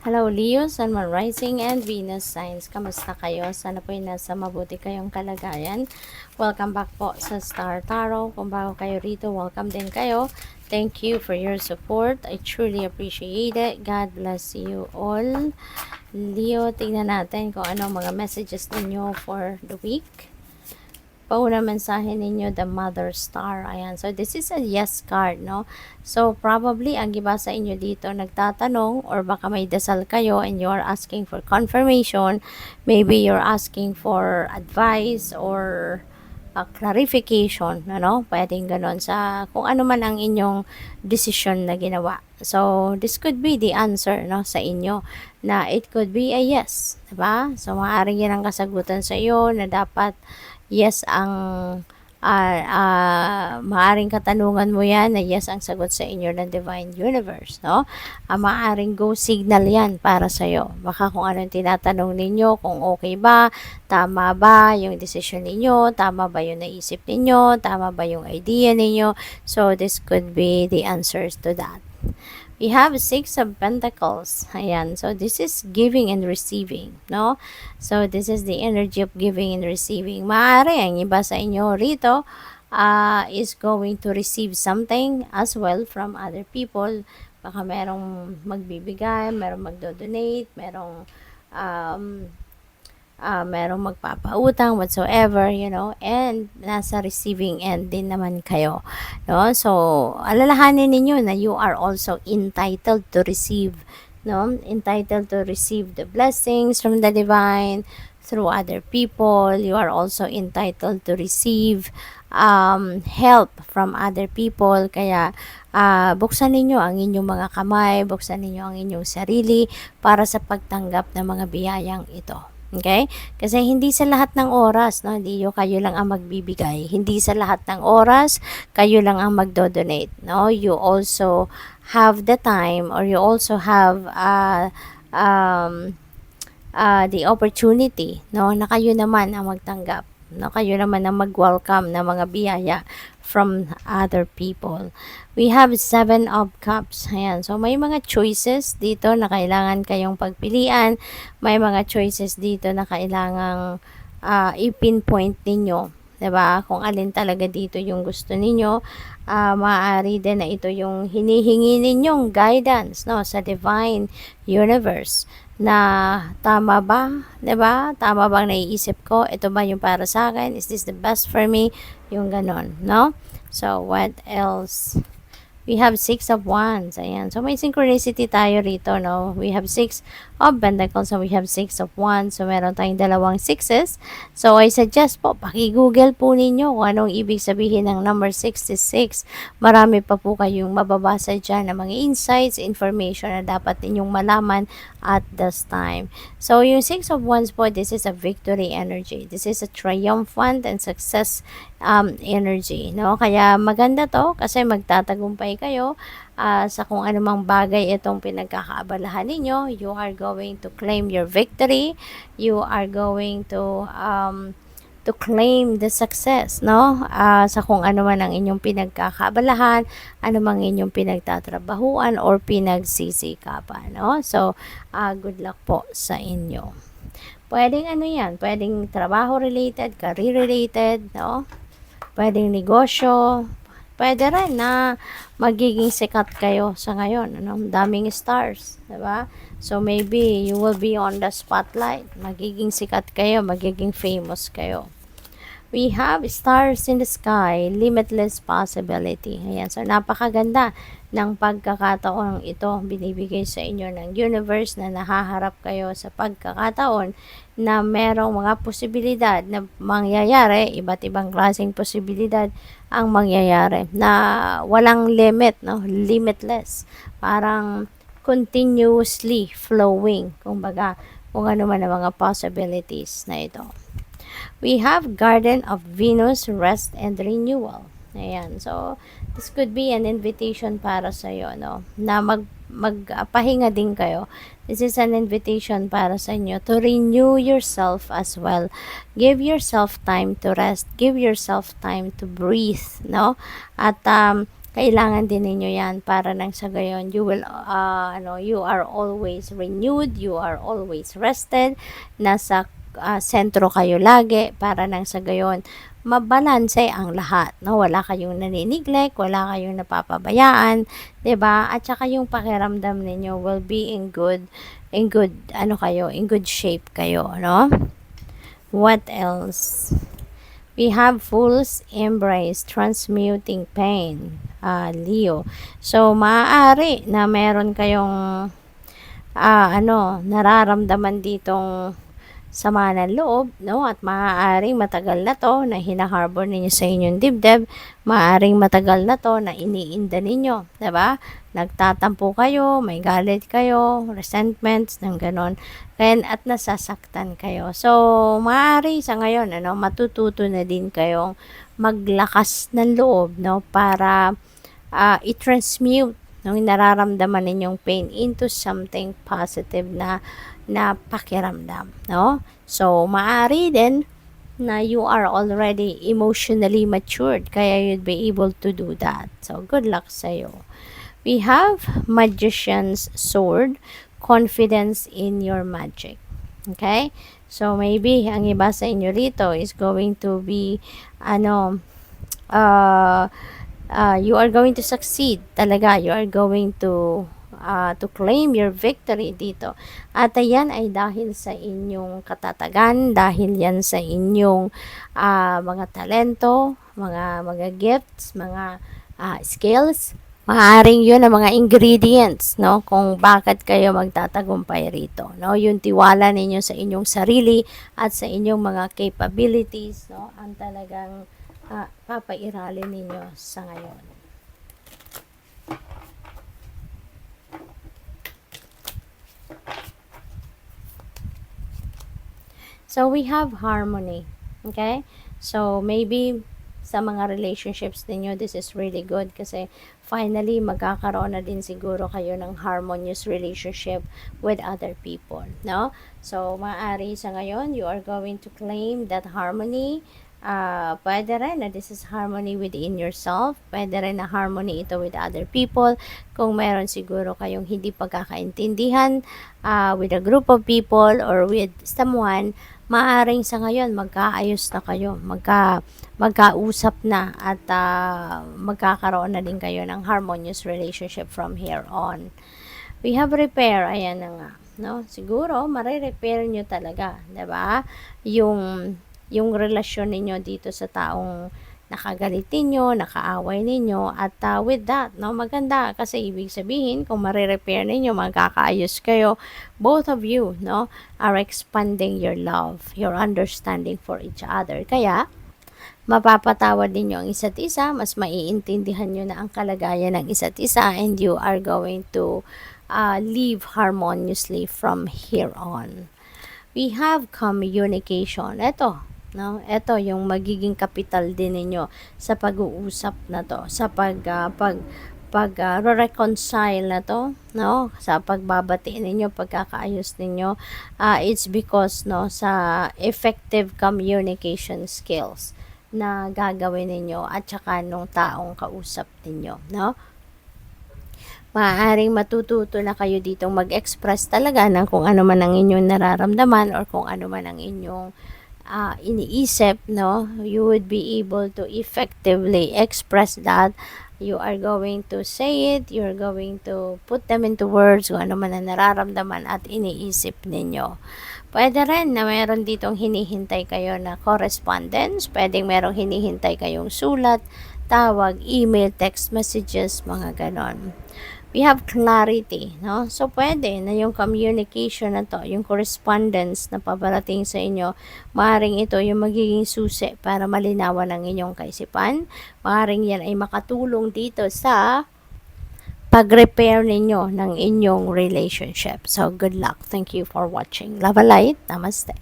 Hello Leo, Sun, Moon, Rising, and Venus signs. Kamusta kayo? Sana po ay nasa mabuti kayong kalagayan. Welcome back po sa Star Tarot. Kung bago kayo rito, welcome din kayo. Thank you for your support. I truly appreciate it. God bless you all. Leo, tingnan natin kung ano mga messages ninyo for the week. Pauna mensahe ninyo, the Mother Star. Ayan. So, this is a yes card, no? So, probably, ang iba sa inyo dito nagtatanong or baka may dasal kayo and you're asking for confirmation. Maybe you're asking for advice or clarification, ano? Pwedeng ganon sa kung ano man ang inyong decision na ginawa. So, this could be the answer, no, sa inyo na it could be a yes, diba? So, maaaring yan ang kasagutan sa iyo na dapat yes ang maaring katanungan mo yan na yes ang sagot sa inyo ng Divine Universe, no? Maaring go signal yan para sa'yo. Baka kung anong tinatanong ninyo, kung okay ba, tama ba yung decision ninyo, tama ba yung naisip ninyo, tama ba yung idea ninyo. So, this could be the answers to that. We have Six of Pentacles. Ayan. So, this is giving and receiving, no? So, this is the energy of giving and receiving. Maaari ang iba sa inyo rito is going to receive something as well from other people. Baka merong magbibigay, merong magdo-donate, merong magpapautang whatsoever, you know, and nasa receiving end din naman kayo, no? So, alalahanin ninyo na you are also entitled to receive, no? Entitled to receive the blessings from the divine through other people. You are also entitled to receive help from other people. Kaya, buksan ninyo ang inyong mga kamay, buksan ninyo ang inyong sarili para sa pagtanggap ng mga biyayang ito. Okay? Kasi hindi sa lahat ng oras, no, hindi kayo lang ang magbibigay. Hindi sa lahat ng oras, kayo lang ang magdo-donate, no? You also have the time or you also have the opportunity, no, na kayo naman ang magtanggap, no, kayo naman ang mag-welcome ng mga biyaya from other people. We have 7 of Cups. Ayan. So, may mga choices dito na kailangan kayong pagpilian. May mga choices dito na kailangang i-pinpoint ninyo. Diba? Kung alin talaga dito yung gusto ninyo. Maaari din na ito yung hinihingi ninyong guidance, no, sa Divine Universe. Na tama ba? Diba? Tama bang naiisip ko? Ito ba yung para sa akin? Is this the best for me? Yung ganon, no? So, what else? We have 6 of Wands. Ayan. So, may synchronicity tayo rito, no? We have 6 of Pentacles, so we have 6 of Wands. So, meron tayong dalawang 6s. So, I suggest po, paki-google po ninyo kung anong ibig sabihin ng number 66. Marami pa po kayong mababasa dyan ng mga insights, information na dapat ninyong malaman at this time. So, yung 6 of Wands po, this is a victory energy. This is a triumphant and success energy, no? Kaya maganda to kasi magtatagumpay kayo sa kung anumang bagay itong pinagkakaabalahan ninyo. You are going to claim your victory. You are going to claim the success, no? Sa kung ano man ang inyong pinagkakaabalahan, ano mang inyong pinagtatrabahuan or pinagsisikapan, no? So, good luck po sa inyo. Pwedeng ano yan, pwedeng trabaho related, career related, no? Pwedeng negosyo, pwede rin na magiging sikat kayo sa ngayon. Ano? Daming stars, diba? So, maybe you will be on the spotlight. Magiging sikat kayo, magiging famous kayo. We have stars in the sky, limitless possibility. Ayan, so napakaganda ng pagkakataon ito binibigay sa inyo ng universe na nahaharap kayo sa pagkakataon na merong mga posibilidad na mangyayari, iba't ibang klaseng posibilidad ang mangyayari na walang limit, no? Limitless. Parang continuously flowing, kumbaga, kung ano man ang mga possibilities na ito. We have Garden of Venus, Rest and Renewal. Ayan. So, this could be an invitation para sa iyo, no? Na magpahinga din kayo. This is an invitation para sa inyo to renew yourself as well. Give yourself time to rest. Give yourself time to breathe, no? At Kailangan din ninyo yan para nang sa gayon you will you are always renewed, you are always rested, nasa sentro kayo lagi para nang sa gayon mabalanse ang lahat, no? Wala kayong nani-neglect, wala kayong napapabayaan, 'di ba? At saka yung pakiramdam ninyo will be in good in good shape kayo, no? What else? We have Fool's Embrace, Transmuting Pain, Leo. So, maaari na meron kayong nararamdaman ditong sama ng loob, no? At maaaring matagal na to na hinaharbor ninyo sa inyong dibdib, maaaring matagal na to na iniinda ninyo, 'di ba? Nagtatampo kayo, may galit kayo, resentments, ng ganon. Kaya at nasasaktan kayo. So, maaari sa ngayon, matututo na din kayong maglakas ng loob, no? Para i-transmute yung nararamdaman ninyong pain into something positive na pakiramdam, no? So, maaari din na you are already emotionally matured, kaya you'd be able to do that. So, good luck sa'yo. We have Magician's Sword, confidence in your magic. Okay? So, maybe, ang iba sa inyo rito is going to be, you are going to succeed talaga. You are going to claim your victory dito. At yan ay dahil sa inyong katatagan, dahil yan sa inyong mga talento, mga gifts, mga skills. Maaaring yun ang mga ingredients, no, kung bakit kayo magtatagumpay rito, no, yung tiwala ninyo sa inyong sarili at sa inyong mga capabilities, no, ang talagang papairalin ninyo sa ngayon. So, we have harmony. Okay? So, maybe sa mga relationships ninyo, this is really good kasi finally, magkakaroon na din siguro kayo ng harmonious relationship with other people. No? So, maaari sa ngayon, you are going to claim that harmony. Pwede rin na this is harmony within yourself. Pwede rin na harmony ito with other people. Kung meron siguro kayong hindi pagkakaintindihan with a group of people or with someone, maaring sa ngayon magkaayos na kayo, magkausap na at magkakaroon na din kayo ng harmonious relationship from here on. We have repair, ayan na nga, no? Siguro mare-repair nyo talaga, 'di ba? Yung relasyon ninyo dito sa taong nakagalitin nyo, nakaaway ninyo, at with that, no, maganda kasi ibig sabihin kung mare-repair ninyo, magkakaayos kayo, both of you, no, are expanding your love, your understanding for each other. Kaya, mapapatawad ninyo ang isa't isa, mas maiintindihan nyo na ang kalagayan ng isa't isa, and you are going to live harmoniously from here on. We have communication. No, ito yung magiging kapital din ninyo sa pag-uusap na to, sa reconcile na to, no, sa pagbabati ninyo, pagkakaayos ninyo. It's because, no, sa effective communication skills na gagawin ninyo at saka nung taong kausap ninyo, no. Maaaring matututo na kayo ditong mag-express talaga ng kung ano man ang inyong nararamdaman or kung ano man ang inyong iniisip, no, you would be able to effectively express that. You are going to say it, you're going to put them into words kung ano man ang nararamdaman at iniisip ninyo. Pwede rin na meron ditong hinihintay kayo na correspondence, pwedeng merong hinihintay kayong sulat, tawag, email, text messages, mga ganon. We have clarity, no? So, pwede na yung communication na to, yung correspondence na paparating sa inyo, maaaring ito yung magiging susi para malinawan ang inyong kaisipan. Maaaring yan ay makatulong dito sa pag-repair ninyo ng inyong relationship. So, good luck. Thank you for watching. Love and light. Namaste.